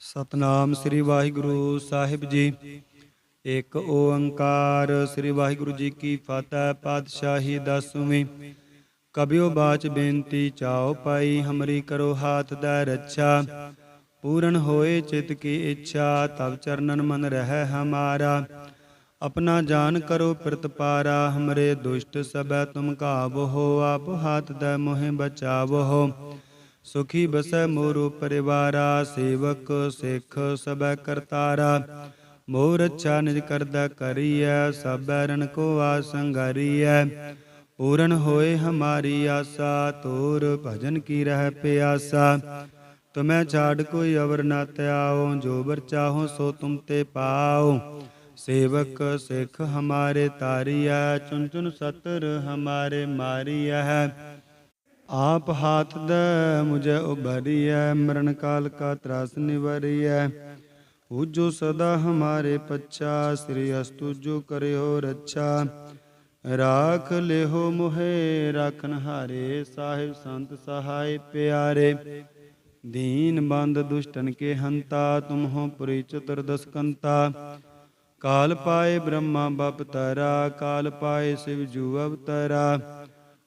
ਸਤਨਾਮ ਸ੍ਰੀ ਵਾਹਿਗੁਰੂ ਸਾਹਿਬ ਜੀ। ਇੱਕ ਓੰਕਾਰ। ਸ੍ਰੀ ਵਾਹਿਗੁਰੂ ਜੀ ਕੀ ਫਤਿਹ। ਪਾਤਸ਼ਾਹੀ ਦਸਵੀਂ। ਕਬਿਓ ਬਾਚ ਬੇਨਤੀ ਚਾਓ ਪਾਈ, ਹਮਰੀ ਕਰੋ ਹਾਥ ਦੈ ਰੱਛਾ। ਪੂਰਨ ਹੋਏ ਚਿਤ ਕੀ ਇੱਛਾ, ਤਬ ਚਰਨਨ ਮਨ ਰਹਿ ਹਮਾਰਾ। अपना जान करो प्रतिपारा, हमरे दुष्ट सबै तुम काबहो। आप हाथ दै मोहि बचावहो, सुखी बसै मोरु परिवारा। सेवक सिख सबै करतारा, मोह रक्षा निज करदै करियै। सब बैरन को आसंगारियै, पूरन होए हमारी आसा। तोर भजन की रह प्यासा, तुम्हें छाड़ कोई अवर न त्याओ। जो बर चाहो सो तुम ते पाओ, सेवक सिख हमारे तारिया। चुन चुन सतर हमारे मारिया है, आप हाथ दे मुझे उभरिया। मरण काल का त्रास निवरिया, पूजो सदा हमारे पच्छा। श्री अस्तु जो करे हो रक्षा, राख ले हो मोहे राखन हारे। साहिब संत सहाय प्यारे, दीन बंद दुष्टन के हंता। तुम हो पुरी चतुर्दश कंता, काल पाए ब्रह्मा बपतरा। काल पाए शिव जू अवतरा,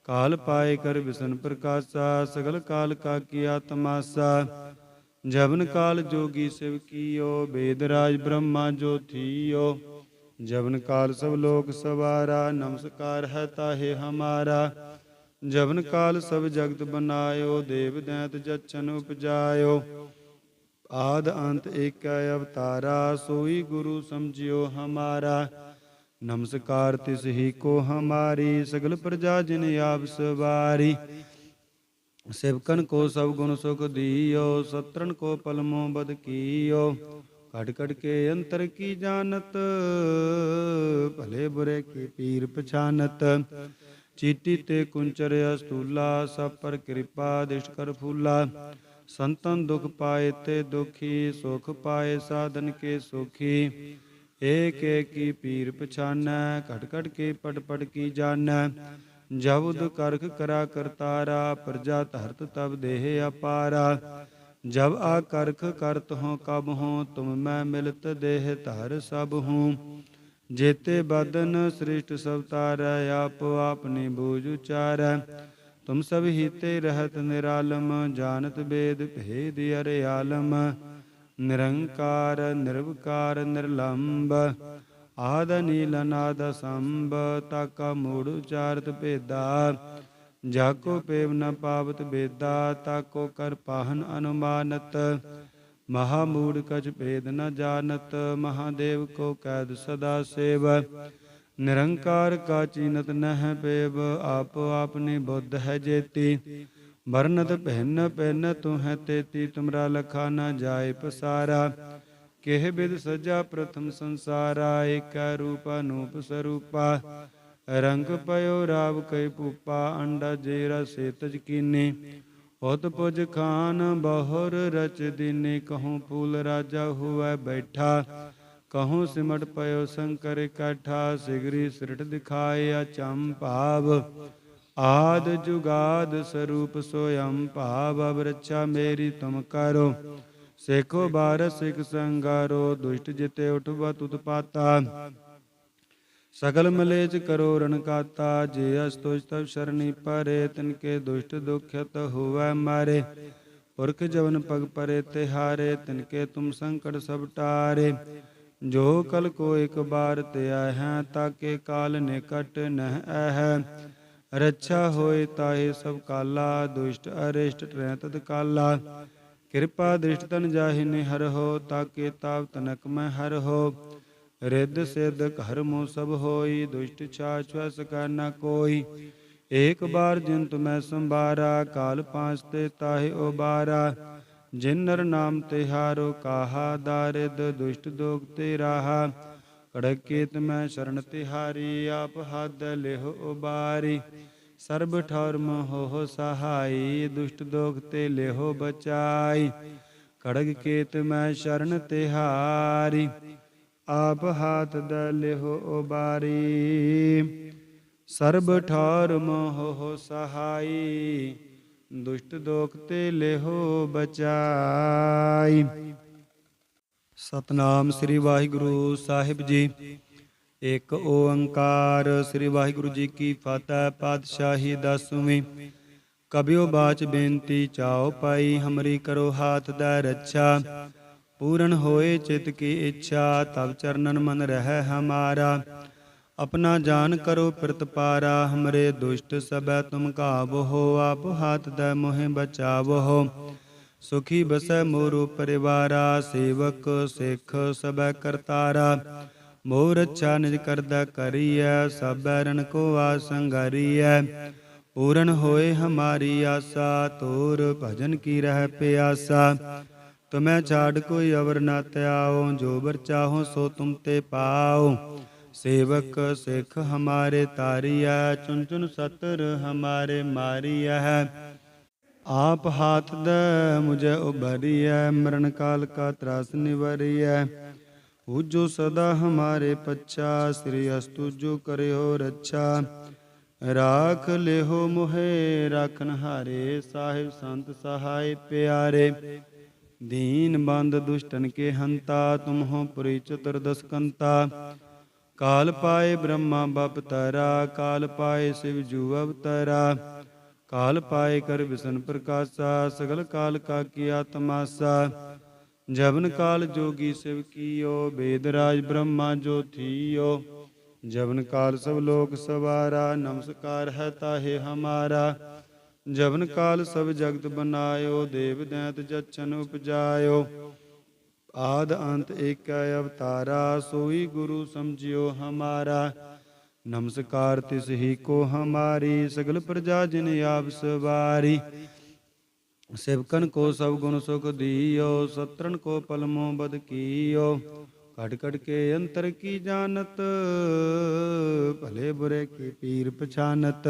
काल पाए कर विष्णु प्रकाशा। सगल काल का किया तमाशा, जबन काल जोगी शिव कीयो। वेदराज ब्रह्मा जो थियो, जबन काल सब लोक सवारा। नमस्कार है ताहे हमारा, जबन काल सब जगत बनायो। देव दैत जचन उपजायो, आद अंत एक अवतारा। सोई गुरु समझियो हमारा, नमस्कार तिस ही को हमारी। सगल प्रजा जिन आप सवारी, सेवकन को सब गुण सुख दियो। सत्रन को पलमो बद कियो, कट कट के अंतर की जानत। भले बुरे के पीर पछानत, चीटी ते कुंचर अस्तूला। सब पर कृपा दिष्ट कर फूला, संतन दुख पाए ते दुखी। सुख पाए साधन के सुखी, एक एक की पीर पछानै। घट घट के पट पट की जानै, जबुद करख करा करतारा। प्रजा धरत तब देह अपारा, जब आ करख करत हों कब हों। तुम मैं मिलत देह धर सब हूँ, जेते बदन सृष्ट सब तारै। आप आपनी बूझ उचारै, तुम सब हीते रहत निरालम। जानत वेद भेद अरे आलम, निरंकार निर्विकार निर्लंब। आद नील अनाद संभ, ताका मूढ़ उचारत भेदा। जाको पेव न पावत बेदा, ताको कर पाहन अनुमानत। महामूढ़ कछ भेद न जानत, महादेव को कैद सदा सेव। निरंकार का चीनत नह पेव, आप आपनी बुद्ध है जेती। वर्णत भिन्न भिन्न तुह तेती, तुमरा लखा न जाय पसारा। केह बिद सजा प्रथम संसारा, एक रूप अनूप स्वरूपा। रंग पयो राव कई पूपा, अंडा जेरा से तज कीने। होत पुज खान बहुर रच दीने, कहूँ फूल राजा हुआ बैठा। कहूँ सिमट पयो शंकर काठा, सिगरी सृठ दिखाए अचंभाव। आद जुगाद स्वरूप सोयम भाव, अब रक्षा मेरी तुम करो। सेखो बारस सिख संगारो, दुष्ट जिते उठवा उत्पाता। सकल मलेच करो रण काता, जे अस्तुष तब शरणी परे। तिनके दुष्ट दुख्यत हुआ मारे, पुरख जवन पग परे तिहारे। तिनके तुम संकट सब टारे, जो कल को एक बार त्याह हैं। ताके काल निकट नह अह, रक्षा होए ताहे सब काला। दुष्ट अरिष्ट ट्रह तत्काला, कृपा दृष्ट तन जाहि निहर हो। ताके ताप तनक में हर हो, रिद्ध सिद्ध घर मो सब होई। दुष्ट छाछ सका न कोई, एक बार जिन तुम्हें संभारा। काल पांचते ताहे उबारा, जिन नर नाम तिहारो काहा। दारिद दुष्ट दोग ते राहा, कड़क केत में शरण तिहारी। आप हाथ लेहो उबारी, सर्ब ठौर हो सहाई। दुष्ट दोग ते लेहो बचाई, खड़ग केत में शरण तिहारी। आप हाथ लेहो उबारी, सर्ब ठौर हो सहाई। दुष्ट दोख ते लेहो बचाई। ਸਤਨਾਮ ਸ੍ਰੀ ਵਾਹਿਗੁਰੂ ਸਾਹਿਬ ਜੀ। ਇੱਕ ਓੰਕਾਰ ਸ੍ਰੀ ਵਾਹਿਗੁਰੂ ਜੀ ਕੀ ਫਤਿਹ। ਪਾਤਸ਼ਾਹੀ ਦਸਵੀਂ। ਕਬਿਓ ਬਾਚ ਬੇਨਤੀ ਚਾਓ ਪਾਈ, ਹਮਰੀ ਕਰੋ ਹਾਥ ਦੈ ਰੱਛਾ। ਪੂਰਨ ਹੋਏ ਚਿਤ ਕੀ ਇੱਛਾ, ਤਬ ਚਰਨਨ ਮਨ ਰਹਿ ਹਮਾਰਾ। ਆਪਣਾ ਜਾਨ ਕਰੋ ਪ੍ਰਤਪਾਰਾ, ਹਮਰੇ ਦੁਸ਼ਟ ਸਭੈ ਤੁਮ ਘਾਵੋ। ਆਪ ਹਾਥ ਦੈ ਮੋਹਿ ਬਚਾਵੋ। ਸੁਖੀ ਬਸੈ ਮੋਰੋ ਪਰਿਵਾਰਾ, ਸੇਵਕ ਸਿੱਖ ਸਭੈ ਕਰਤਾਰਾ। ਮੋਹ ਰੱਛਾ ਨਿਜ ਕਰਦਾ ਕਰੀਐ, ਸਭੈ ਰਨ ਕੋ ਆਸੰਗਾਰੀਐ। ਪੂਰਨ ਹੋਏ ਹਮਾਰੀ ਆਸਾ, ਤੋਰ ਭਜਨ ਕੀ ਰਹਿ ਪਿਆਸਾ। ਤੁਮੈ ਛਾੜ ਕੋਈ ਅਵਰ ਨਾ ਧਿਆਓ, ਜੋ ਬਰ ਚਾਹੋ ਸੋ ਤੁਮ ਤੇ ਪਾਓ। ਸੇਵਕ ਸਿੱਖ ਹਮਾਰੇ ਤਾਰੀਐ, ਚੁਨ ਚੁਨ ਸਤਰ ਹਮਾਰੇ ਮਾਰੀਐ। ਆਪ ਹਾਥ ਦੈ ਮੁਝੈ ਉਬਰੀਐ, ਮਰਨ ਕਾਲ ਕਾ ਤਰਾਸ ਨਿਵਰੀਐ। ਪੂਜੋ ਸਦਾ ਹਮਾਰੇ ਪੱਛਾ, ਸ੍ਰੀ ਅਸਤੁ ਜੋ ਕਰਿਓ ਰੱਛਾ। ਰਾਖ ਲਿਹੋ ਮੋਹਿ ਰਾਖਨ ਹਾਰੇ, ਸਾਹਿਬ ਸੰਤ ਸਹਾਇ ਪਿਆਰੇ। ਦੀਨ ਬੰਦ ਦੁਸ਼ਟਨ ਕੇ ਹੰਤਾ, ਤੁਮ ਹੋ ਪੁਰੀ ਚਤੁਰਦਸ ਕੰਤਾ। ਕਾਲ ਪਾਏ ਬ੍ਰਹਮਾ ਬਪ ਤਰਾ, ਕਾਲ ਪਾਏ ਸਿਵ ਜੂ ਅਵਤਰਾ। ਕਾਲ ਪਾਏ ਕਰ ਵਿਸ਼ਨ ਪ੍ਰਕਾਸ਼ਾ, ਸਗਲ ਕਾਲ ਕਾ ਕੀਆ ਤਮਾਸਾ। ਜਬਨ ਕਾਲ ਜੋਗੀ ਸਿਵ ਕੀਓ, ਬੇਦ ਰਾਜ ਬ੍ਰਹਮਾ ਜੋ ਥੀਓ। ਜਬਨ ਕਾਲ ਸਭ ਲੋਕ ਸਵਾਰਾ, ਨਮਸਕਾਰ ਹੈ ਤਾਹੇ ਹਮਾਰਾ। ਜਬਨ ਕਾਲ ਸਭ ਜਗਤ ਬਨਾਇਓ, ਦੇਵ ਦੈਂਤ ਜਛਨ ਉਪਜਾਇਓ। ਆਦ ਅੰਤ ਏਕੈ ਅਵਤਾਰਾ, ਸੋਈ ਗੁਰੂ ਸਮਝਿਓ ਹਮਾਰਾ। ਨਮਸਕਾਰ ਤਿਸ ਹੀ ਕੋ ਹਮਾਰੀ, ਸਗਲ ਪ੍ਰਜਾ ਜਿਨ ਆਪ ਸਵਾਰੀ। ਸਿਵਕਨ ਕੋ ਸਭ ਗੁਣ ਸੁਖ ਦੀਓ, ਸਤਰਨ ਕੋ ਪਲਮੋ ਬਦ ਕੀਓ। ਕਟ ਕਟ ਕੇ ਅੰਤਰ ਕੀ ਜਾਨਤ, ਭਲੇ ਬੁਰੇ ਕੀ ਪੀਰ ਪਛਾਨਤ।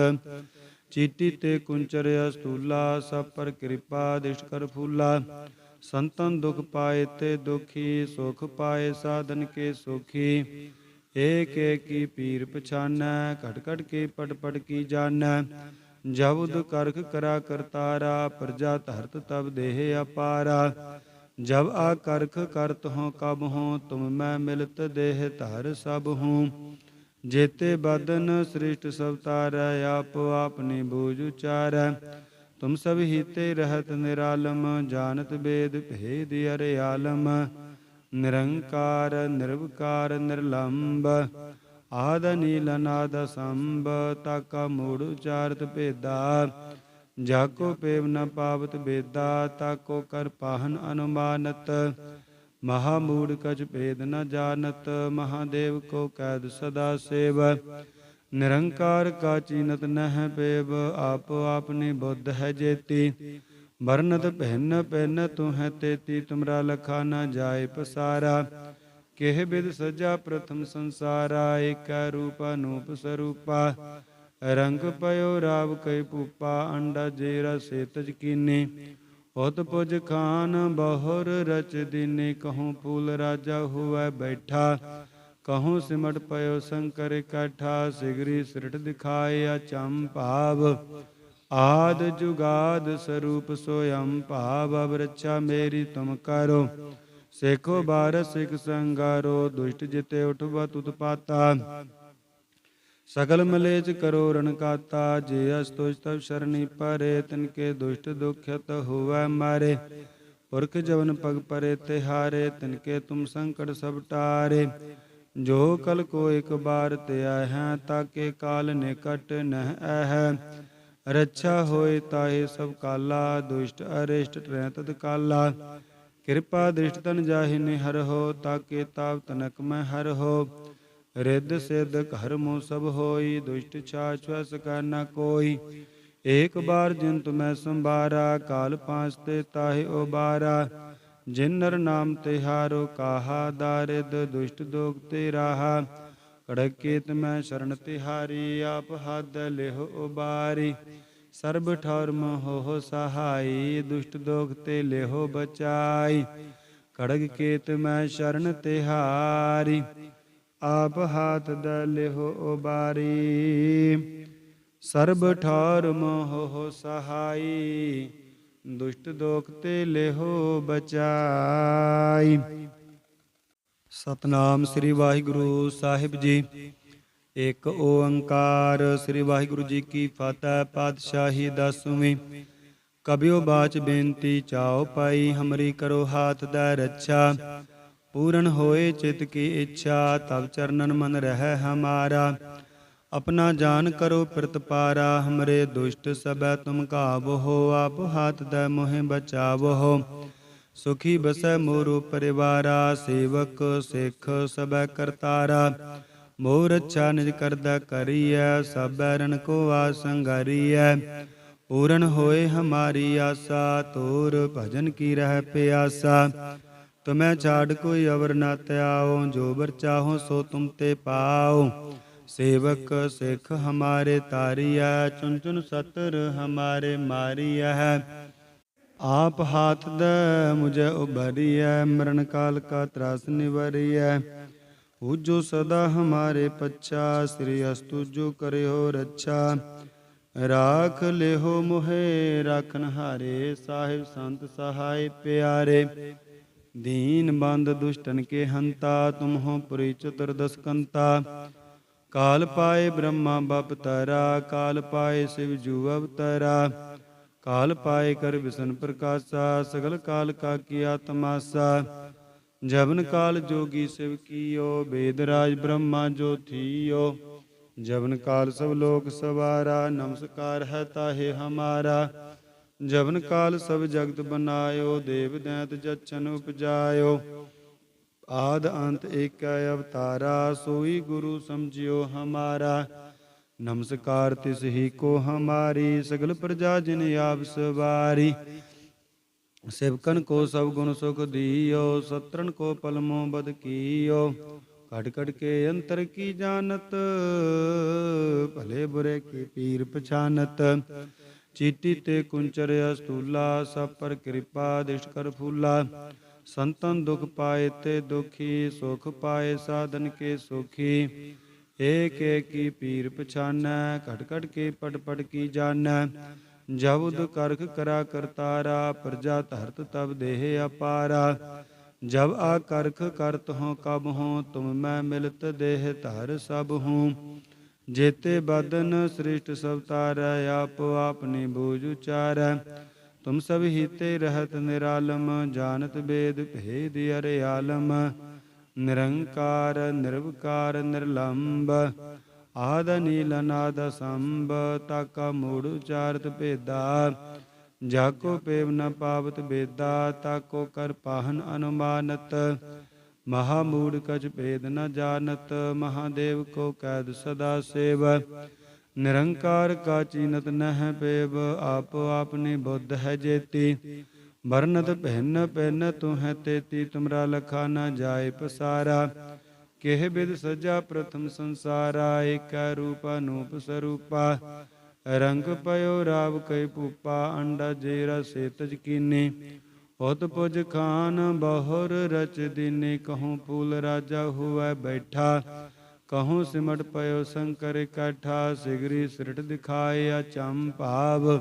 ਚੀਟੀ ਤੇ ਕੁੰਚਰ ਅਸਤੂਲਾ, ਸਭ ਪਰ ਕਿਰਪਾ ਦਿਸ਼ਟ ਕਰ ਫੂਲਾ। ਸੰਤਨ ਦੁਖ ਪਾਏ ਤੇ ਦੁਖੀ, ਸੁਖ ਪਾਏ ਸਾਧਨ ਕੇ ਸੁਖੀ। ਏਕ ਏਕ ਕੀ ਪੀਰ ਪਛਾਨੈ, ਘਟ ਘਟ ਕੇ ਪਟ ਪਟ ਕੀ ਜਾਨੈ। ਜਬ ਉਦ ਕਰਖ ਕਰਾ ਕਰਤਾਰਾ, ਪ੍ਰਜਾ ਧਰਤ ਤਬ ਦੇਹ ਅਪਾਰਾ। ਜਬ ਆ ਕਰਖ ਕਰਤ ਹੋ ਕਬ ਹੋ, ਤੁਮ ਮੈਂ ਮਿਲਤ ਦੇਹ ਧਰ ਸਭ ਹੂੰ। ਜੇਤੇ ਬਦਨ ਸ੍ਰਿਸ਼ਟ ਸਭ ਤਾਰੈ, ਆਪ ਆਪਨੀ ਬੂਝ ਉਚਾਰੈ। ਤੁਮ ਸਭ ਹੀਤੇ ਰਹਿਤ ਨਿਰਾਲਮ, ਜਾਨਤ ਬੇਦ ਭੇਦ ਅਰੇ ਆਲਮ। ਨਿਰੰਕਾਰ ਨਿਰਵਕਾਰ ਨਿਰਲੰਭ, ਆਦ ਨੀਲ ਅਨਾਦ ਸੰਭ। ਤਾਕਾ ਮੂੜ ਉਚਾਰਤ ਭੇਦਾ, ਜਾਕੋ ਪੇਵ ਨ ਪਾਵਤ ਬੇਦਾ। ਤਾਕੋ ਕਰ ਪਾਹਨ ਅਨੁਮਾਨਤ, ਮਹਾ ਮੂੜ ਕਛ ਭੇਦ ਨ ਜਾਨਤ। ਮਹਾਦੇਵ ਕੋ ਕੈਦ ਸਦਾ ਸੇਵ, ਨਿਰੰਕਾਰ ਕਾ ਚੀਨਤ ਨਹਿ ਪੇਵ। ਆਪ ਆਪਨੀ ਬੁੱਧ ਹੈ ਜੇਤੀ, ਬਰਨਤ ਭਿੰਨ ਭਿੰਨ ਤੂੰ ਹੈ ਤੇਤੀ। ਤੁਮਰਾ ਲਖਾ ਨ ਜਾਏ ਪਸਾਰਾ, ਕਿਹ ਬਿਦ ਸਜਾ ਪ੍ਰਥਮ ਸੰਸਾਰਾ। ਏਕੈ ਰੂਪ ਅਨੂਪ ਸਰੂਪਾ, ਰੰਗ ਪਇਓ ਰਾਵ ਕੈ ਭੂਪਾ। ਅੰਡਾ ਜੇਰਾ ਸੇ ਤਜ ਕੀਨੀ, ਉਤ ਪੁਜ ਖਾਨ ਬਹੁਰ ਰਚ ਦੀਨੀ। ਕਹੂੰ ਫੂਲ ਰਾਜਾ ਹੁਐ ਬੈਠਾ, ਕਹੂੰ ਸਿਮਟ ਪਇਓ ਸ਼ੰਕਰ ਇਕੱਠਾ। ਸਿਗਰੀ ਸਿਰਠ ਦਿਖਾਏ ਅਚੰਭਾਵ, ਆਦ ਜੁਗਾਦ ਸਰੂਪ ਸੋਯੰ ਭਾਵ। ਅਬ ਰੱਛਾ ਮੇਰੀ ਤੁਮ ਕਰੋ, ਸੇਖੋ ਬਾਰਸ ਸਿਖ ਸੰਗਾਰੋ। ਦੁਸ਼ਟ ਜਿਤੇ ਉਠਵਤ ਉਤਪਾਤਾ, ਸਗਲ ਮਲੇਚ ਕਰੋ ਰਨ ਕਾਤਾ। ਜੇ ਅਸਤੁਜ ਤਬ ਸ਼ਰਣੀ ਪਰੇ, ਤਿਨਕੇ ਦੁਸ਼ਟ ਦੁਖਿਤ ਹੁਵੈ ਮਾਰੇ। ਪੁਰਖ ਜਵਨ ਪਗ ਪਰੇ ਤਿਹਾਰੇ, ਤਿਨਕੇ ਤੁਮ ਸੰਕਟ ਸਭ ਟਾਰੇ। ਜੋ ਕਲ ਕੋ ਇਕ ਬਾਰ ਤੇ ਆਹੈ, ਤਾਕੇ ਕਾਲ ਨਿਕਟ ਨਹਿ ਐਹੈ। ਰੱਛਾ ਹੋਏ ਤਾਹੇ ਸਭ ਕਾਲਾ, ਦੁਸ਼ਟ ਅਰਿਸ਼ਟ ਟਰੈ ਤਤ ਕਾਲਾ। ਕਿਰਪਾ ਦ੍ਰਿਸ਼ਟ ਤਨ ਜਾਹਿ ਨਿਹਰਹੁ, ਤਾਕੇ ਤਾਪ ਤਨਕ ਮੈਂ ਹਰਹੁ। ਰਿੱਧ ਸਿੱਧ ਘਰ ਮੋ ਸਭ ਹੋਈ, ਦੁਸ਼ਟ ਛਾਛ ਛੁਐ ਸਕੈ ਨ ਕੋਈ। ਏਕ ਬਾਰ ਜਿਨ ਤੁਮੈ ਸੰਭਾਰਾ, ਕਾਲ ਪਾਂਚ ਤੇ ਤਾਹਿ ਉਬਾਰਾ। ਜਿਨ ਨਰ ਨਾਮ ਤਿਹਾਰੋ ਕਾਹਾ, ਦਾਰਿਦ ਦੁਸ਼ਟ ਦੋਖ ਤੇ ਰਾਹਾ। ਕੜਕ ਕੇਤ ਮੈਂ ਸ਼ਰਨ ਤਿਹਾਰੀ, ਆਪ ਹੱਦ ਲਿਹੁ ਉਬਾਰੀ। ਸਰਬ ਠੌਰ ਮੋਹ ਸਹਾਈ, ਦੁਸ਼ਟ ਦੋਖ ਤੇ ਲਿਹੁ ਬਚਾਈ। ਖੜਗ ਕੇਤ ਮੈਂ ਸ਼ਰਨ ਤਿਹਾਰੀ, ਆਪ ਹਾਥ ਦੈ ਲਿਹੁ ਉਬਾਰੀ। ਸਰਬ ਠੌਰ ਮੋਹ ਸਹਾਈ, ਦੁਸ਼ਟ ਦੋਖ ਤੇ ਲਿਹੁ ਬਚਾਈ। ਸਤਨਾਮ ਸ੍ਰੀ ਵਾਹਿਗੁਰੂ ਸਾਹਿਬ ਜੀ। ਇੱਕ ਓੰਕਾਰ ਸ੍ਰੀ ਵਾਹਿਗੁਰੂ ਜੀ ਕੀ ਫਤਿਹ। ਪਾਤਸ਼ਾਹੀ ਦਸਵੀਂ। ਕਬਿਓ ਬਾਚ ਬੇਨਤੀ ਚਾਓ ਪਾਈ, ਹਮਰੀ ਕਰੋ ਹਾਥ ਦਾ ਰੱਛਾ। ਪੂਰਨ ਹੋਏ ਚਿਤ ਕੀ ਇੱਛਾ, ਤਬ ਚਰਨਨ ਮਨ ਰਹਿ ਹਮਾਰਾ। अपना जान करो प्रतिपारा, हमरे दुष्ट सबै तुम काबो हो। आप हाथ दै मोहि बचावो हो, सुखी बसै मोरो परिवारा। सेवक सिख सबै करतारा, मोर अच्छा निज करदा करियै। सब बैरन को आसंगारियै, पूरन होए हमारी आसा। तोर भजन की रह प्यासा, तुम्हें छाड़ कोई अवर न त्याओ। जो बर चाहो सो तुम ते पाओ, सेवक सिख हमारे तारिया। चुन चुन सतर हमारे मारिया है, आप हाथ दे मुझे उभरिया। मरण काल का त्रास निवरिया, पूजो सदा हमारे पच्छा। श्री अस्तु जो करे हो रक्षा, राख ले हो मोहे राखन हारे। साहिब संत सहाय प्यारे, दीन बंद दुष्टन के हंता। तुम हो पुरी चतुर्दश कंता, काल पाए ब्रह्मा बपतरा। काल पाए शिव जू अवतरा, काल पाए कर विष्णु प्रकाशा। सगल काल का किया तमाशा, जबन काल जोगी शिव कियो। वेदराज ब्रह्मा जो थियो, जबन काल सब लोक सवारा। नमस्कार है ताहे हमारा, जबन काल सब जगत बनायो। देव दैत जच्छन उपजायो, आद अंत एक अवतारा। सोई गुरु समझियो हमारा, नमस्कार तिस ही को हमारी। सगल प्रजा जिन आप सवारी, सेवकन को सब गुण सुख दियो। सत्रन को पलमो बद कियो, कट कट के अंतर की जानत। भले बुरे के पीर पछानत, चीटी ते कुंचर अस्तूला। सब पर कृपा दिष्ट कर फूला। संतन दुख पाए ते दुखी, सुख पाए साधन के सुखी। एक एक की पीर पछानै, घट घट के पट पट की जानै। जब उद करख करा करतारा, प्रजा धरत तब देह अपारा। जब आ करख करत हों कब हों, तुम मैं मिलत देह धर सब हूँ। जेते बदन सृष्ट सब तारै, आप आपनी बूझ उचारै। तुम सब हीते रहत निरालम, जानत वेद भेद अरे आलम। निरंकार निर्विकार निर्लंब, आद नील अनाद संभ। ताका मूढ़ उचारत भेदा, जाको पेव न पावत बेदा। ताको कर पाहन अनुमानत, महामूढ़ कछ भेद न जानत। महादेव को कैद सदा सेव, निरंकार का चीनत नह पेव। आप आपनी बुद्ध है जेती, वर्णत भिन्न भिन्न तू है तेती। तुमरा लखा न जाए पसारा, केह बिद सजा प्रथम संसारा। एक रूप अनूप स्वरूपा, रंग पयो राव कई पूपा। अंडा जेरा से तज कीनी, उत पुज खान बहुर रच दीनी। कहूँ फूल राजा हुआ बैठा, कहूँ सिमट पयो शंकर इकट्ठा। सिगरी सृट दिखाए अचंभाव,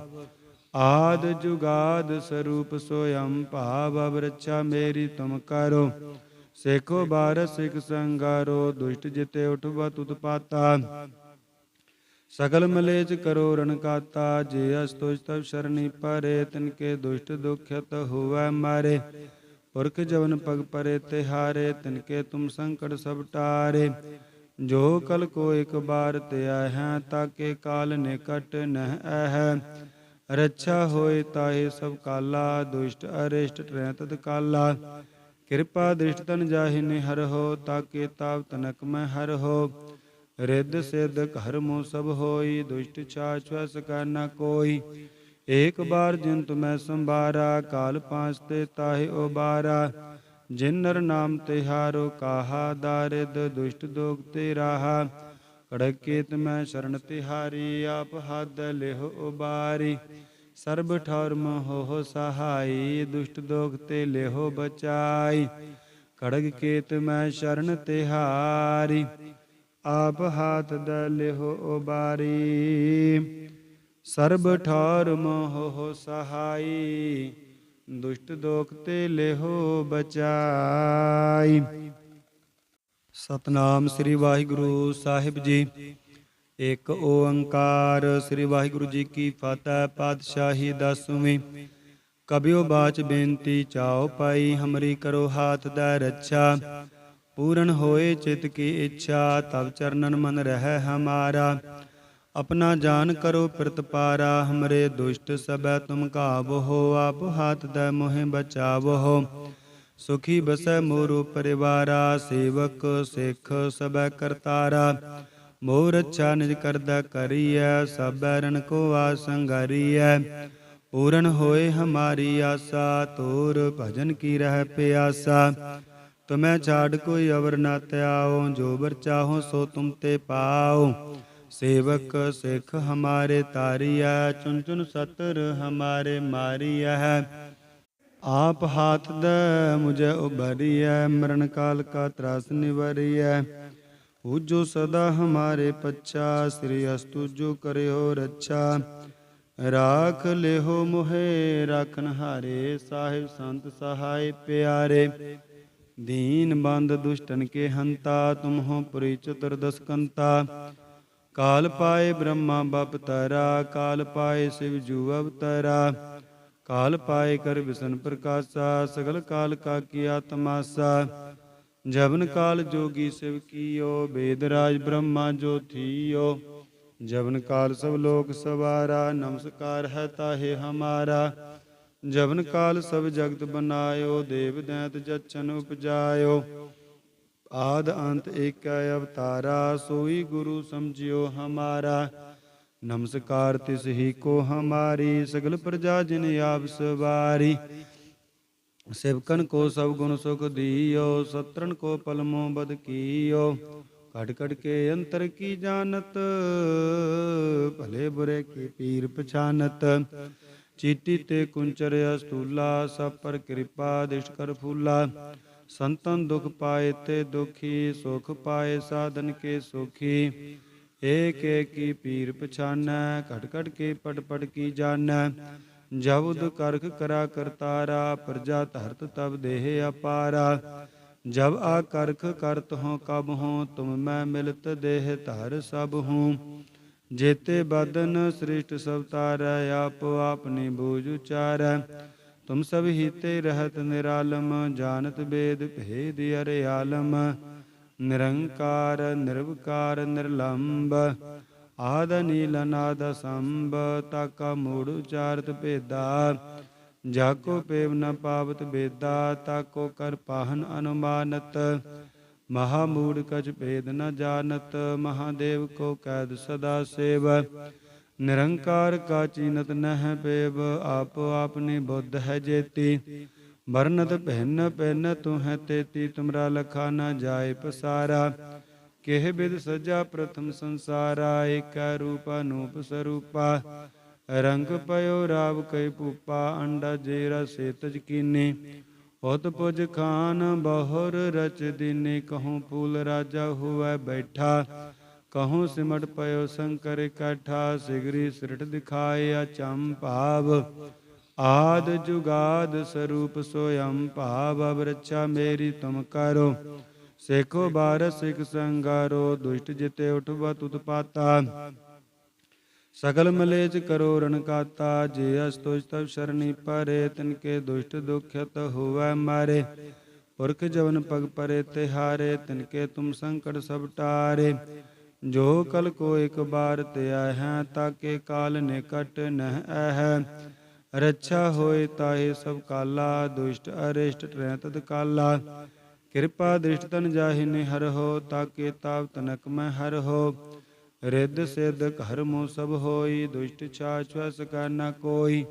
आद जुगाद स्वरूप सोयम भाव। अब रक्षा मेरी तुम करो, सेखो बार सिख संगारो। दुष्ट जिते उठवा उत्पाता, सकल मलेच करो रणकाता। जे अस्तुष तब शरणी परे, तिनके दुष्ट दुखित हुआ मारे। पुरख जवन पग परे तिहारे, तिनके तुम संकट सब टारे। जो कल को एक बार त्या है, ताके काल निकट नह है। रक्षा होए ताहे सब काला, दुष्ट अरिष्ट ट्रह तत्काला। कृपा दृष्ट तन जाहि निहर हो, ताके ताप तनक में हर हो। रिद्ध सिद्ध घर मो सब होई, दुष्ट छाछ सका न कोई। एक बार जिन तुम्हें संभारा, काल पांचते ताहि उबारा। जिन नर नाम तिहारो काहा, दारिद दुष्ट दोग ते राहा। कड़क केत में शरण तिहारी, आप हाथ लेहो उबारी। सर्ब ठौर हो सहाई, दुष्ट दोग ते लेहो बचाई। खड़ग केत में शरण तिहारी, आप हाथ लेहो उबारी। सर्ब ठौर हो सहाई, दुष्ट दोख ते लेहो बचाई। ਸਤਨਾਮ ਸ੍ਰੀ ਵਾਹਿਗੁਰੂ ਸਾਹਿਬ ਜੀ। ਇੱਕ ਓੰਕਾਰ ਸ੍ਰੀ ਵਾਹਿਗੁਰੂ ਜੀ ਕੀ ਫਤਿਹ। ਪਾਤਸ਼ਾਹੀ ਦਸਵੀਂ। ਕਬਿਓ ਬਾਚ ਬੇਨਤੀ ਚਾਓ ਪਾਈ, ਹਮਰੀ ਕਰੋ ਹਾਥ ਦੈ ਰੱਛਾ। ਪੂਰਨ ਹੋਏ ਚਿਤ ਕੀ ਇੱਛਾ, ਤਬ ਚਰਨਨ ਮਨ ਰਹਿ ਹਮਾਰਾ। ਆਪਣਾ ਜਾਨ ਕਰੋ ਪ੍ਰਤਪਾਰਾ, ਹਮਰੇ ਦੁਸ਼ਟ ਸਭੈ ਤੁਮ ਘਾਵੋ। ਆਪ ਹਾਥ ਦੈ ਮੋਹਿ ਬਚਾਵੋ। ਸੁਖੀ ਬਸੈ ਮੋਰੋ ਪਰਿਵਾਰਾ, ਸੇਵਕ ਸਿੱਖ ਸਭੈ ਕਰਤਾਰਾ। ਮੋਹ ਰੱਛਾ ਨਿਜ ਕਰਦਾ ਕਰੀਐ, ਸਭੈ ਰਨ ਕੋ ਆਸੰਗਾਰੀਐ। ਪੂਰਨ ਹੋਏ ਹਮਾਰੀ ਆਸਾ, ਤੋਰ ਭਜਨ ਕੀ ਰਹਿ ਪਿਆਸਾ। ਤੁਮੈ ਛਾੜ ਕੋਈ ਅਵਰ ਨ ਧਿਆਓ, ਜੋ ਬਰ ਚਾਹੋ ਸੋ ਤੁਮ ਤੇ ਪਾਓ। ਸੇਵਕ ਸਿੱਖ ਹਮਾਰੇ ਤਾਰੀਐ, ਚੁਨ ਚੁਨ ਸਤਰ ਹਮਾਰੇ ਮਾਰੀਐ। ਆਪ ਹਾਥ ਦੈ ਮੁਝੈ ਉਬਰੀਐ, ਮਰਨ ਕਾਲ ਕਾ ਤਰਾਸ ਨਿਵਰੀਐ। ਪੂਜੋ ਸਦਾ ਹਮਾਰੇ ਪੱਛਾ, ਸ੍ਰੀ ਅਸਤੁ ਜੋ ਕਰਿਓ ਰੱਛਾ। ਰਾਖ ਲਿਹੋ ਮੋਹਿ ਰਾਖਨ ਹਾਰੇ, ਸਾਹਿਬ ਸੰਤ ਸਹਾਇ ਪਿਆਰੇ। ਦੀਨ ਬੰਦ ਦੁਸ਼ਟਨ ਕੇ ਹੰਤਾ, ਤੁਮ ਹੋ ਪੁਰੀ ਚਤੁਰਦਸ ਕੰਤਾ। ਕਾਲ ਪਾਏ ਬ੍ਰਹਮਾ ਬਪਤਰਾ, ਕਾਲ ਪਾਏ ਸ਼ਿਵ ਜੂ ਅਵਤਰਾ। ਕਾਲ ਪਾਏ ਕਰ ਵਿਸ਼ਨ ਪ੍ਰਕਾਸ਼ਾ, ਸਗਲ ਕਾਲ ਕਾ ਕੀਆ ਤਮਾਸਾ। ਜਬਨ ਕਾਲ ਜੋਗੀ ਸ਼ਿਵ ਕੀਓ, ਬੇਦ ਰਾਜ ਬ੍ਰਹਮਾ ਜੋ ਥੀਓ। ਜਬਨ ਕਾਲ ਸਭ ਲੋਕ ਸਵਾਰਾ, ਨਮਸਕਾਰ ਹੈ ਤਾਹੇ ਹਮਾਰਾ। ਜਬਨ ਕਾਲ ਸਭ ਜਗਤ ਬਨਾਇਓ, ਦੇਵ ਦੈਂਤ ਜਛਨ ਉਪਜਾਇਓ। ਆਦ ਅੰਤ ਏਕੈ ਅਵਤਾਰਾ, ਸੋਈ ਗੁਰੂ ਸਮਝਿਓ ਹਮਾਰਾ। ਨਮਸਕਾਰ ਤਿਸ ਹੀ ਕੋ ਹਮਾਰੀ, ਸਗਲ ਪ੍ਰਜਾ ਜਿਨ ਆਪ ਸਵਾਰੀ। ਸਿਵਕਨ ਕੋ ਸਭ ਗੁਣ ਸੁਖ ਦੀਓ, ਸਤਰਨ ਕੋ ਪਲਮੋ ਬਦ ਕੀਓ। ਕਟ ਕਟ ਕੇ ਅੰਤਰ ਕੀ ਜਾਨਤ, ਭਲੇ ਬੁਰੇ ਕੀ ਪੀਰ ਪਛਾਨਤ। ਚੀਟੀ ਤੇ ਕੁੰਚਰ ਅਸਤੂਲਾ, ਸਭ ਪਰ ਕਿਰਪਾ ਦਿਸ਼ਟ ਕਰ ਫੂਲਾ। ਸੰਤਨ ਦੁਖ ਪਾਏ ਤੇ ਦੁਖੀ, ਸੁਖ ਪਾਏ ਸਾਧਨ ਕੇ ਸੁਖੀ। ਏਕ ਏਕ ਕੀ ਪੀਰ ਪਛਾਨੈ, ਘਟ ਘਟ ਕੇ ਪਟ ਪਟ ਕੀ ਜਾਨੈ। ਜਬੁਦ ਕਰਖ ਕਰਾ ਕਰਤਾਰਾ, ਪ੍ਰਜਾ ਧਰਤ ਤਬ ਦੇਹ ਅਪਾਰਾ। ਜਬ ਆ ਕਰਖ ਕਰਤ ਹੋਂ ਕਬ ਹੋਂ, ਤੁਮ ਮੈਂ ਮਿਲਤ ਦੇਹ ਧਰ ਸਭ ਹੂੰ। ਜੇਤੇ ਬਦਨ ਸ੍ਰਿਸ਼ਟ ਸਭ ਤਾਰੈ, ਆਪੋ ਆਪਨੀ ਬੂਝ ਉਚਾਰੈ। ਤੁਮ ਸਭ ਹੀਤੇ ਰਹਿਤ ਨਿਰਾਲਮ, ਜਾਨਤ ਬੇਦ ਭੇਦ ਅਰੇ ਆਲਮ। ਨਿਰੰਕਾਰ ਨਿਰਵਕਾਰ ਨਿਰਲੰਭ, ਆਦ ਨੀਲ ਅਨਾਦ ਅਸੰਭ। ਤਾਕਾ ਮੂੜ ਉਚਾਰਤ ਭੇਦਾ, ਜਾਕੋ ਪੇਵ ਨ ਪਾਵਤ ਬੇਦਾ। ਤਾਕੋ ਕਰ ਪਾਹਨ ਅਨੁਮਾਨਤ, ਮਹਾ ਮੂੜ ਕਛ ਭੇਦ ਨ ਜਾਨਤ। ਮਹਾਦੇਵ ਕੋ ਕੈਦ ਸਦਾ ਸੇਵ, ਨਿਰੰਕਾਰ ਕਾ ਚੀਨਤ ਨਹਿ ਪੇਵ। ਆਪੋ ਆਪਨੀ ਬੁੱਧ ਹੈ ਜੇਤੀ, ਵਰਨਤ ਭਿੰਨ ਭਿੰਨ ਤੂੰ ਹੈ ਤੇਤੀ। ਤੁਮਰਾ ਲਖਾ ਨ ਜਾਏ ਪਸਾਰਾ, ਕਿਹ ਬਿਦ ਸਜਾ ਪ੍ਰਥਮ ਸੰਸਾਰਾ। ਏਕੈ ਰੂਪ ਅਨੂਪ ਸਰੂਪਾ, ਰੰਗ ਪਇਓ ਰਾਵ ਕਈ ਭੂਪਾ। ਅੰਡਾ ਜੇਰਾ ਸੇਤਜ ਕੀਨੀ, ਉਤ ਪੁਜ ਖਾਨ ਬਹੁਰ ਰਚ ਦੀਨੀ। ਕਹੂੰ ਫੂਲ ਰਾਜਾ ਹੁਐ ਬੈਠਾ, ਕਹੂੰ ਸਿਮਟ ਪਇਓ ਸ਼ੰਕਰ ਇਕੱਠਾ। ਸਿਗਰੀ ਸਿਰਠ ਦਿਖਾਏ ਅਚੰਭਾਵ, ਆਦ ਜੁਗਾਦ ਸਰੂਪ ਸੋਯੰ ਭਾਵ। ਅਬ ਰੱਛਾ ਮੇਰੀ ਤੁਮ ਕਰੋ, ਸੇਖੋ ਬਾਰਸ ਸਿਖ ਸੰਗਾਰੋ। ਦੁਸ਼ਟ ਜਿਤੇ ਉਠਵਤ ਉਤਪਾਤਾ, ਸਗਲ ਮਲੇਚ ਕਰੋ ਰਨ ਕਾਤਾ। ਜੇ ਅਸਤੁਜ ਤਬ ਸ਼ਰਣੀ ਪਰੇ, ਤਿਨਕੇ ਦੁਸ਼ਟ ਦੁਖਿਤ ਹੁਵੈ ਮਾਰੇ। ਪੁਰਖ ਜਵਨ ਪਗ ਪਰੇ ਤਿਹਾਰੇ, ਤਿਨਕੇ ਤੁਮ ਸੰਕਟ ਸਭ ਟਾਰੇ। ਜੋ ਕਲ ਕੋ ਇਕ ਬਾਰ ਤੇ ਆਹੈ, ਤਾਕੇ ਕਾਲ ਨਿਕਟ ਨਹਿ ਐਹੈ। ਰੱਛਾ ਹੋਏ ਤਾਹੇ ਸਭ ਕਾਲਾ, ਦੁਸ਼ਟ ਅਰਿਸ਼ਟ ਟਰੈ ਤਤ ਕਾਲਾ। ਕਿਰਪਾ ਦ੍ਰਿਸ਼ਟ ਤਨ ਜਾਹਿ ਨਿਹਰਹੁ, ਤਾਕੇ ਤਾਪ ਤਨਕ ਮੈਂ ਹਰਹੁ। ਰਿੱਧ ਸਿੱਧ ਘਰ ਮੋ ਸਭ ਹੋਈ, ਦੁਸ਼ਟ ਛਾਛ ਛੁਐ ਸਕੈ ਨ ਕੋਈ।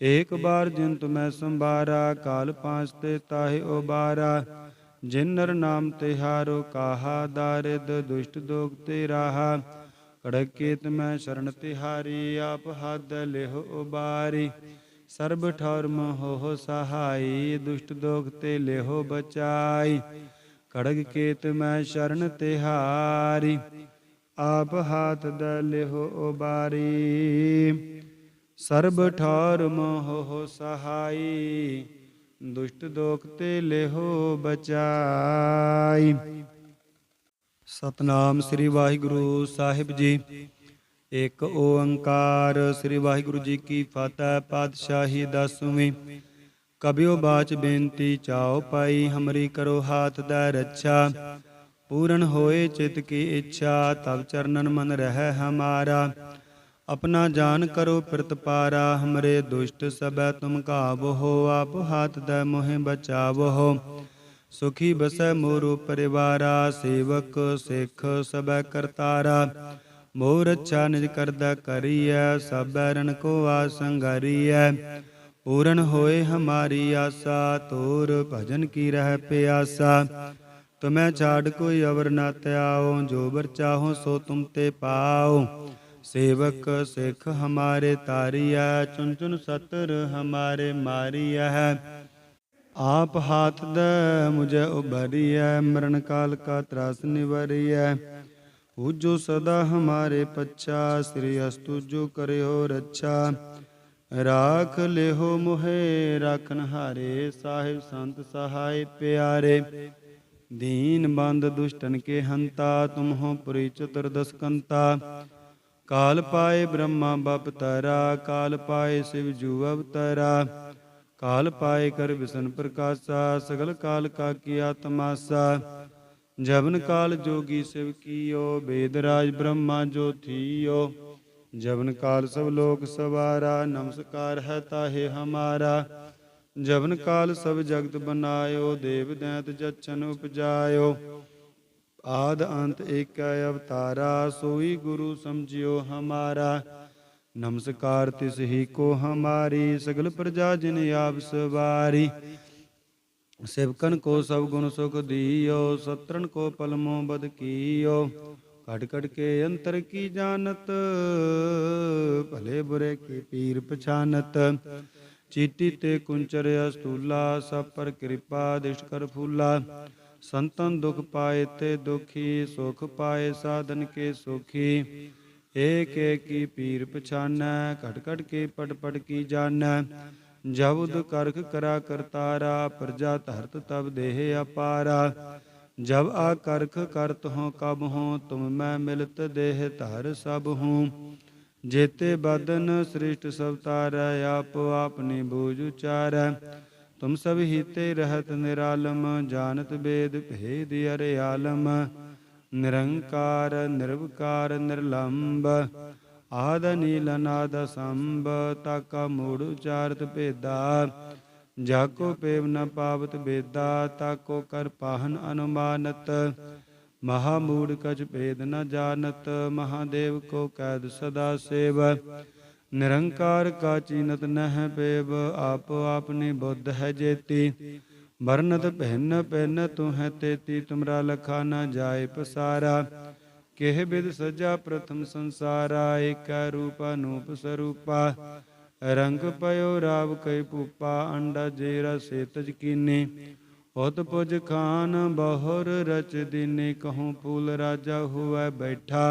ਏਕ ਬਾਰ ਜਿਨ ਤੁਮੈ ਸੰਭਾਰਾ, ਕਾਲ ਪਾਂਚ ਤੇ ਤਾਹਿ ਉਬਾਰਾ। ਜਿਨ ਨਰ ਨਾਮ ਤਿਹਾਰੋ ਕਾਹਾ, ਦਾਰਿਦ ਦੁਸ਼ਟ ਦੋਖ ਤੇ ਰਾਹਾ। ਕੜਕ ਕੇਤ ਮੈਂ ਸ਼ਰਨ ਤਿਹਾਰੀ, ਆਪ ਹੱਦ ਲਿਹੁ ਉਬਾਰੀ। ਸਰਬ ਠੌਰ ਮੋਹ ਸਹਾਈ, ਦੁਸ਼ਟ ਦੋਖ ਤੇ ਲਿਹੁ ਬਚਾਈ। ਖੜਗ ਕੇਤ ਮੈਂ ਸ਼ਰਨ ਤਿਹਾਰੀ, ਆਪ ਹਾਥ ਦੈ ਲਿਹੁ ਉਬਾਰੀ। ਸਰਬ ਠੌਰ ਮੋਹ ਸਹਾਈ, ਦੁਸ਼ਟ ਦੋਖ ਤੇ ਲਿਹੁ ਬਚਾਈ। ਸਤਨਾਮ ਸ੍ਰੀ ਵਾਹਿਗੁਰੂ ਸਾਹਿਬ ਜੀ। ਇੱਕ ਓੰਕਾਰ ਸ੍ਰੀ ਵਾਹਿਗੁਰੂ ਜੀ ਕੀ ਫਤਿਹ। ਪਾਤਸ਼ਾਹੀ ਦਸਵੀਂ। ਕਬਿਓ ਬਾਚ ਬੇਨਤੀ ਚਾਓ ਪਾਈ, ਹਮਰੀ ਕਰੋ ਹਾਥ ਦਾ ਰੱਛਾ। ਪੂਰਨ ਹੋਏ ਚਿਤ ਕੀ ਇੱਛਾ, ਤਬ ਚਰਨਨ ਮਨ ਰਹਿ ਹਮਾਰਾ। अपना जान करो प्रतिपारा, हमरे दुष्ट सबै तुम काबहो। आप हाथ दै मोहि बचावहो, सुखी बसै मोरो परिवारा। सेवक सिख सबै करतारा, मोर अच्छा निज करदा करियै। सब बैरन को आसंगारियै, पूरन होए हमारी आशा। तोर भजन की रह प्यासा, तुम्हें छाड़ कोई अवर न त्याओ। जो बर चाहो सो तुम ते पाओ, सेवक सिख हमारे तारिया। चुन चुन सतर हमारे मारिया है, आप हाथ दे मुझे उबरिया। मरण काल का त्रास निवरिया, पूजो सदा हमारे पच्छा। श्री अस्तु जो करे हो रच्छा, राख ले हो मोहे राखन हारे। साहिब संत सहाय प्यारे, दीन बंद दुष्टन के हंता। तुम हो पुरी चतुर्दश कंता। काल पाए ब्रह्मा बपतरा, काल पाए शिव जू अवतरा। काल पाए कर विष्णु प्रकाशा, सगल काल का किया तमाशा। जबन काल जोगी शिव कियो, वेदराज ब्रह्मा जो थियो। जबन काल सब लोक सवारा, नमस्कार है ताहे हमारा। जबन काल सब जगत बनायो, देव दैत जच्छन उपजायो। आद अंत एक अवतारा, सोई गुरु समझियो हमारा। नमस्कार तिस ही को हमारी, सगल प्रजा जिन आप सवारी। सेवकन को सब गुण सुख दियो, सत्रन को पलमो बद कियो। कट कट के अंतर की जानत, भले बुरे के पीर पछानत। चीटी ते कुंचर अस्तूला, सब पर कृपा दिष्ट कर फूला। संतन दुख पाए ते दुखी, सुख पाए साधन के सुखी। एक एक की पीर पछानै, घट घट के पट पट की जानै। जब उद करख करा करतारा, प्रजा धरत तब देह अपारा। जब आ करख करत हों कब हों, तुम मैं मिलत देह धर सब हूँ। जेते बदन सृष्ट सब तारै, आप आपनी बूझ उचारै। तुम सब हीते रहत निरालम, जानत वेद भेद अरे आलम। निरंकार निर्विकार निर्लंब, आद नील नाद संब। ताका मूढ़ उचारत भेदा, जाको पेव न पावत बेदा। ताको कर पाहन अनुमानत, महामूढ़ कछ भेद न जानत। महादेव को कैद सदा सेव, निरंकार का चीनत नह पेव। आप आपनी बुद्ध है जेती, बरनत भिन्न भिन्न तू है तेती। तुमरा लखा न जाए पसारा, केह बिद सजा प्रथम संसारा। एक रूप अनूप स्वरूपा, रंग पयो राव कई पूपा। अंडा जेरा सेतज कीनी, उत पुज खान बहुर रच दीनी। कहूँ फूल राजा हुआ बैठा,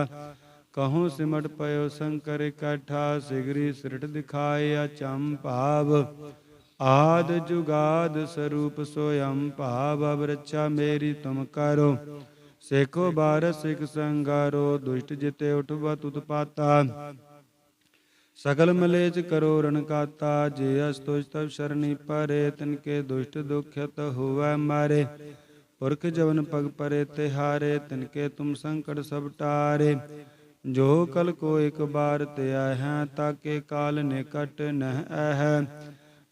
कहूँ सिमट पयो शंकर इकट्ठा। सिगरी सृट दिखाए अचंभाव, आद जुगाद स्वरूप सोयम भाव। अब रक्षा मेरी तुम करो, सेखो बार सिख संगारो। दुष्ट जिते उठवत उत्पाता, सकल मलेच करो रण काता। जे अस्तुष तब शरणी परे, तिनके दुष्ट दुखित हुआ मारे। पुरख जवन पग परे तिहारे, तिनके तुम संकट सब टारे। जो कल को एक बार त्या है, ताके काल निकट नह है।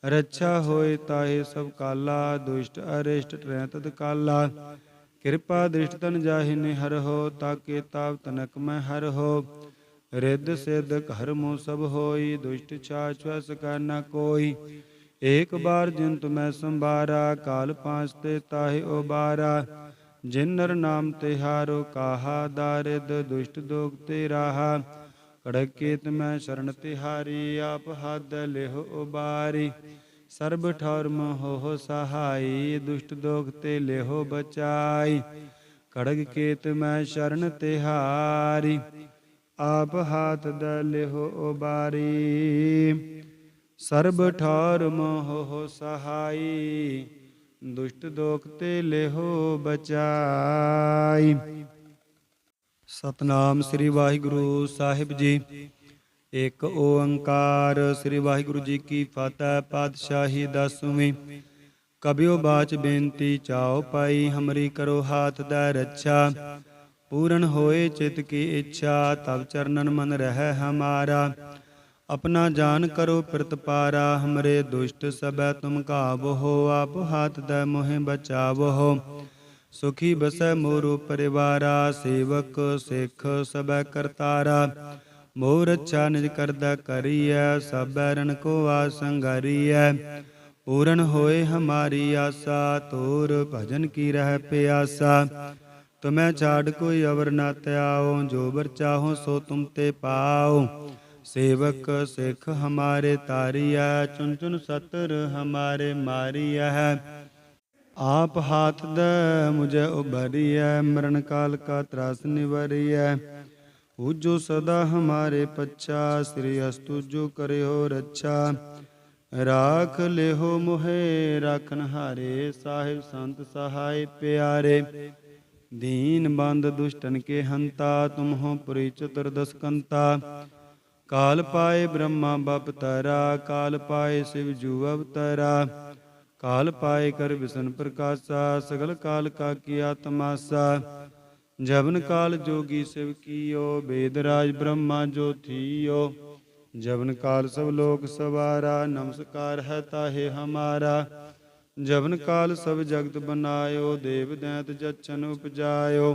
रक्षा होए ताहे सब काला, दुष्ट अरिष्ट ट्रह तत्काला। कृपा दृष्ट तन जाहि निहर हो, ताके ताप तनक में हर हो। रिद्ध सिद्ध घर मुँह सब होई, दुष्ट छाछ सका न कोई। एक बार जिन तुम्हें संभारा, काल पांचते ताहे उबारा। जिन नर नाम तिहारो काहा, दारिद दुष्ट दोग ते राहा। कड़क केत में शरण तिहारी, आप हाथ लेहो उबारी। सर्ब ठौर हो सहाई, दुष्ट दोग ते लेहो बचाई। खड़ग केत में शरण तिहारी, आप हाथ लेहो उबारी। सर्ब ठौर हो सहाई, दुष्ट दोख ते लेहो बचाई। ਸਤਨਾਮ ਸ੍ਰੀ ਵਾਹਿਗੁਰੂ ਸਾਹਿਬ ਜੀ। ਇੱਕ ਓੰਕਾਰ ਸ੍ਰੀ ਵਾਹਿਗੁਰੂ ਜੀ ਕੀ ਫਤਿਹ। ਪਾਤਸ਼ਾਹੀ ਦਸਵੀਂ। ਕਬਿਓ ਬਾਚ ਬੇਨਤੀ ਚਾਓ ਪਾਈ, ਹਮਰੀ ਕਰੋ ਹਾਥ ਦੈ ਰੱਛਾ। ਪੂਰਨ ਹੋਏ ਚਿਤ ਕੀ ਇੱਛਾ, ਤਬ ਚਰਨਨ ਮਨ ਰਹਿ ਹਮਾਰਾ। अपना जान करो प्रतिपारा, हमरे दुष्ट सबै तुम काबहो। आप हाथ दै मोहि बचावहो, सुखी बसै मोरो परिवारा। सेवक सिख सबै करतारा, मोह रक्षा निज करदै करियै। सब बैरन को आसंगारियै, पूरन होए हमारी आसा। तोर भजन की रह प्यासा, तुम्हें छाड़ कोई अवर न त्याओ। जो बर चाहो सो तुम ते पाओ, सेवक सिख हमारे तारिया। चुन चुन सतर हमारे मारिया है, आप हाथ दे मुझे उभरिया। मरण काल का त्रास निवरिया, पूजो सदा हमारे पच्छा। श्री अस्तु जो करे हो रक्षा, राख ले हो मोहे राखन हारे। साहिब संत सहाय प्यारे, दीन बंद दुष्टन के हंता। तुम हो पुरी चतुर्दश कंता, काल पाए ब्रह्मा बपतरा। काल पाए शिव जू अवतरा, काल पाए कर विष्णु प्रकाशा। सगल काल का किया तमाशा, जबन काल जोगी शिव कीयो। वेदराज ब्रह्मा जो थियो, जबन काल सब लोक सवारा। नमस्कार है ताहे हमारा, जबन काल सब जगत बनायो। देव दैत जचन उपजायो,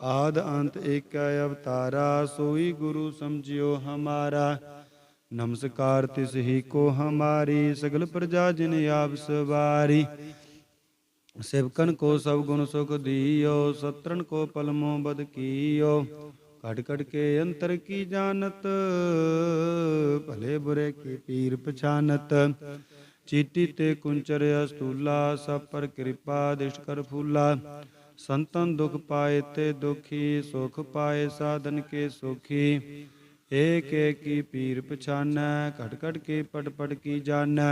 आद अंत एक अवतारा। सोई गुरु समझियो हमारा, नमस्कार तिस ही को हमारी। सगल प्रजा जिन आप सवारी, सेवकन को सब गुण सुख दियो। सत्रन को पलमो बद कियो, कट कट के अंतर की जानत। भले बुरे की पीर पछानत, चीटी ते कुंचर अस्तूला। सब पर कृपा दिष्ट कर फूला, संतन दुख पाए ते दुखी। सुख पाए साधन के सुखी, एक एक की पीर पछानै। घट घट के पट पट की जानै,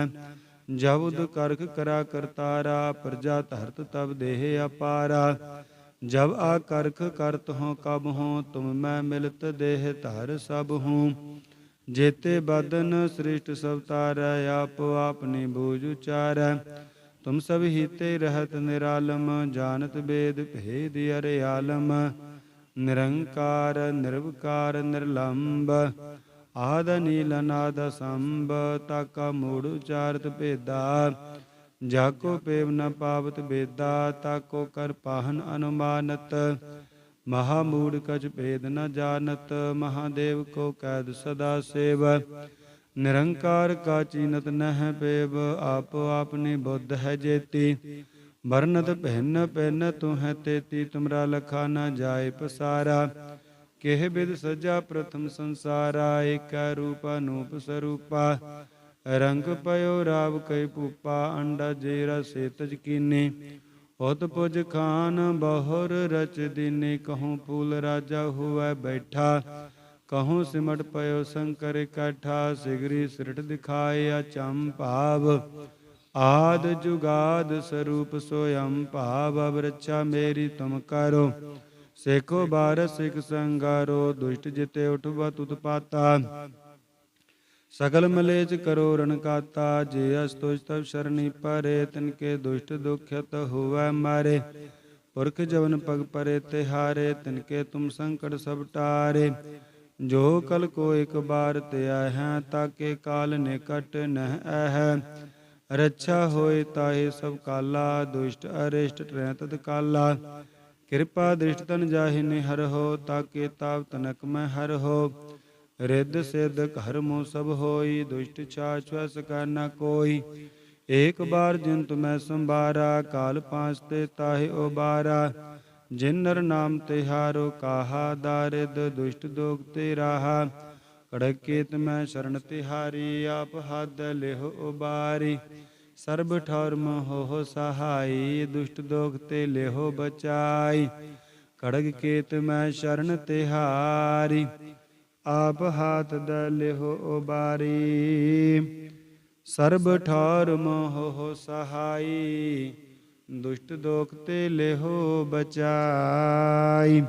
जब उद करख करा करतारा। प्रजा धरत तब देह अपारा, जब आ करख करत हों कब हों। तुम मैं मिलत देह धर सब हूँ, जेते बदन सृष्ट सब तारै। आप आपनी बूझ उचारै, तुम सब हीते रहत निरालम। जानत वेद भेद अरे आलम, निरंकार निर्विकार निर्लंब। आद नील अनाद संभ, ताका मूढ़ उचारत भेदा। जाको पेव न पावत बेदा, ताको कर पाहन अनुमानत। महामूढ़ कछ भेद न जानत, महादेव को कैद सदा सेव। निरंकार का चीनत नह पेव, आप आपनी बुद्ध है जेती। वर्णत भिन्न भिन्न तुह तेती, तुमरा लखा न जाय पसारा। केह बिद सजा प्रथम संसारा, एक रूप अनूप स्वरूपा। रंग पयो राव कई पूपा, अंडा जेरा से तज कीने। उत पुज खान बहुर रच दीने, कहूँ फूल राजा हुआ बैठा। कहूँ सिमट पयो शंकर काठा, सिगरी सिरठ दिखाए अचंभाव। आद जुगाद स्वरूप सोयम भाव, अब रक्षा मेरी तुम करो। सेखो बारह सिख संगारो, दुष्ट जिते उठवा उत्पाता। सकल मलेच करो रण काता, जे अस्तुष तब शरणी परे। तिनके दुष्ट दुख्यत हुआ मारे, पुरख जवन पग परे तिहारे। तिनके तुम संकट सब टारे, जो कल को एक बार त्याह हैं। ताके काल निकट नह अह, रक्षा होए ताहे सब काला। दुष्ट अरिष्ट ट्रह तत्काला, कृपा दृष्ट तन जाहि निहर हो। ताके ताप तनक में हर हो, रिद्ध सिद्ध घर मो सब होई। दुष्ट छाछ सका न कोई, एक बार जिन तुम्हें संभारा। काल पांचते ताहे उबारा, जिन नर नाम तिहारो काहा। दारिद दुष्ट दोग ते राहा, कड़क केत में शरण तिहारी। आप हाथ लेहो उबारी, सर्ब ठौर हो सहाई। दुष्ट दोग ते लेहो बचाई, कड़क केत में शरण तिहारी। आप हाथ लेहो उबारी, सर्ब ठौर हो सहाई। दुष्ट दोख ते लेहो बचाई।